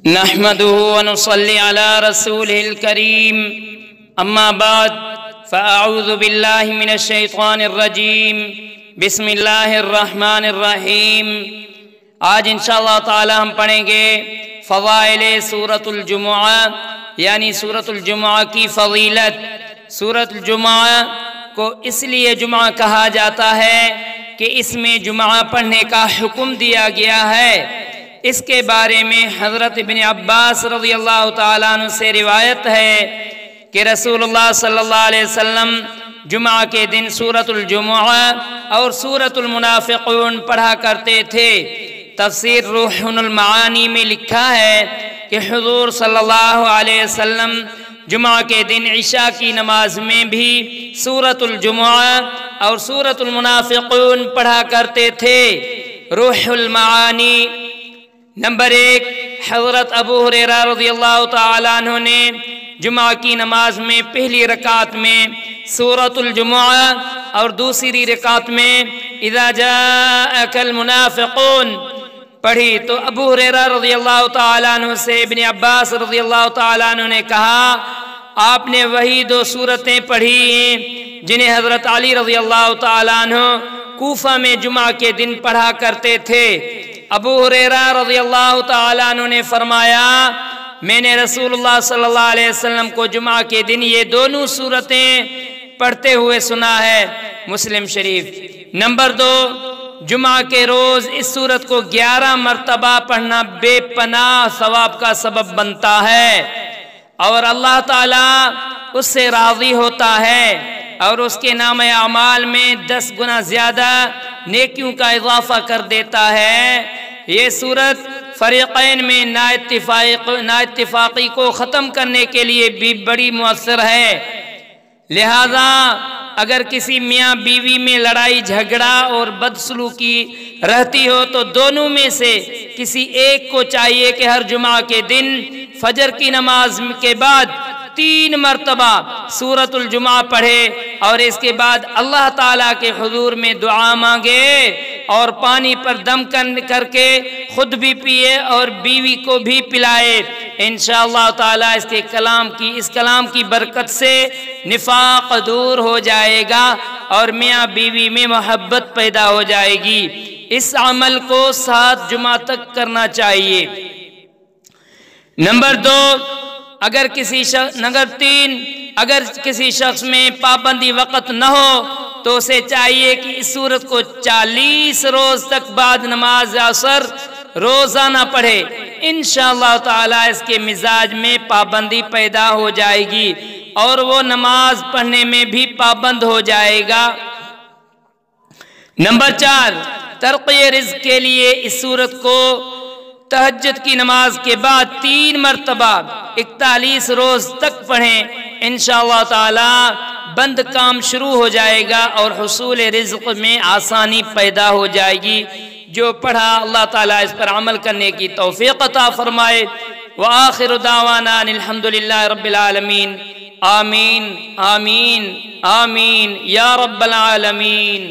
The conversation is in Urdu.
نحمده ونصلي على رسوله الكريم اما بعد فاعوذ بالله من الشیطان الرجیم بسم اللہ الرحمن الرحیم۔ آج انشاءاللہ تعالی ہم پڑھیں گے فضائل سورۃ الجمعہ، یعنی سورۃ الجمعہ کی فضیلت۔ سورۃ الجمعہ کو اس لیے جمعہ کہا جاتا ہے کہ اس میں جمعہ پڑھنے کا حکم دیا گیا ہے۔ اس کے بارے میں حضرت ابن عباس رضی اللہ تعالیٰ عنہ سے روایت ہے کہ رسول اللہ صلی اللہ علیہ وسلم جمعہ کے دن سورۃ الجمعہ اور سورۃ المنافقون پڑھا کرتے تھے۔ تفسیر روح المعانی میں لکھا ہے کہ حضور صلی اللہ علیہ وسلم جمعہ کے دن عشاء کی نماز میں بھی سورۃ الجمعہ اور سورۃ المنافقون پڑھا کرتے تھے۔ روح المعانی نمبر 1، حضرت ابو ہریرہ رضی اللہ تعالیٰ عنہ نے جمعہ کی نماز میں پہلی رکعت میں سورۃ الجمعہ اور دوسری رکعت میں اذا جاءک المنافقون پڑھی تو ابو ہریرہ رضی اللہ تعالیٰ عنہ سے ابن عباس رضی اللہ تعالیٰ عنہ نے کہا، آپ نے وہی دو سورتیں پڑھی ہیں جنہیں حضرت علی رضی اللہ تعالیٰ عنہ کوفہ میں جمعہ کے دن پڑھا کرتے تھے۔ ابو ہریرہ رضی اللہ تعالیٰ عنہ نے فرمایا، میں نے رسول اللہ صلی اللہ علیہ وسلم کو جمعہ کے دن یہ دونوں سورتیں پڑھتے ہوئے سنا ہے۔ مسلم شریف۔ نمبر 2، جمعہ کے روز اس سورت کو 11 مرتبہ پڑھنا بے پناہ ثواب کا سبب بنتا ہے اور اللہ تعالیٰ اس سے راضی ہوتا ہے اور اس کے نام اعمال میں 10 گنا زیادہ نیکیوں کا اضافہ کر دیتا ہے۔ یہ سورت فریقین میں نااتفاقی کو ختم کرنے کے لیے بھی بڑی مؤثر ہے۔ لہذا اگر کسی میاں بیوی میں لڑائی جھگڑا اور بدسلوکی رہتی ہو تو دونوں میں سے کسی ایک کو چاہیے کہ ہر جمعہ کے دن فجر کی نماز کے بعد 3 مرتبہ سورۃ الجمعہ پڑھے اور اس کے بعد اللہ تعالیٰ کے حضور میں دعا مانگے اور پانی پر دم کر کے خود بھی پیے اور بیوی کو بھی پلائے۔ انشاءاللہ تعالیٰ اس کلام کی برکت سے نفاق دور ہو جائے گا اور میاں بیوی میں محبت پیدا ہو جائے گی۔ اس عمل کو 7 جمعہ تک کرنا چاہیے۔ نمبر 2، اگر کسی شخص میں پابندی وقت نہ ہو تو اسے چاہیے کہ اس سورت کو 40 روز تک بعد نماز عصر روزانہ پڑھے۔ انشاءاللہ تعالیٰ اس کے مزاج میں پابندی پیدا ہو جائے گی اور وہ نماز پڑھنے میں بھی پابند ہو جائے گا۔ نمبر 4، ترقی رزق کے لیے اس سورت کو تہجد کی نماز کے بعد 3 مرتبہ 41 روز تک پڑھیں۔ انشاءاللہ تعالی بند کام شروع ہو جائے گا اور حصول رزق میں آسانی پیدا ہو جائے گی۔ جو پڑھا اللہ تعالیٰ اس پر عمل کرنے کی توفیق عطا فرمائے۔ وآخر دعوانا الحمدللہ رب العالمین۔ آمین آمین آمین یا رب العالمین۔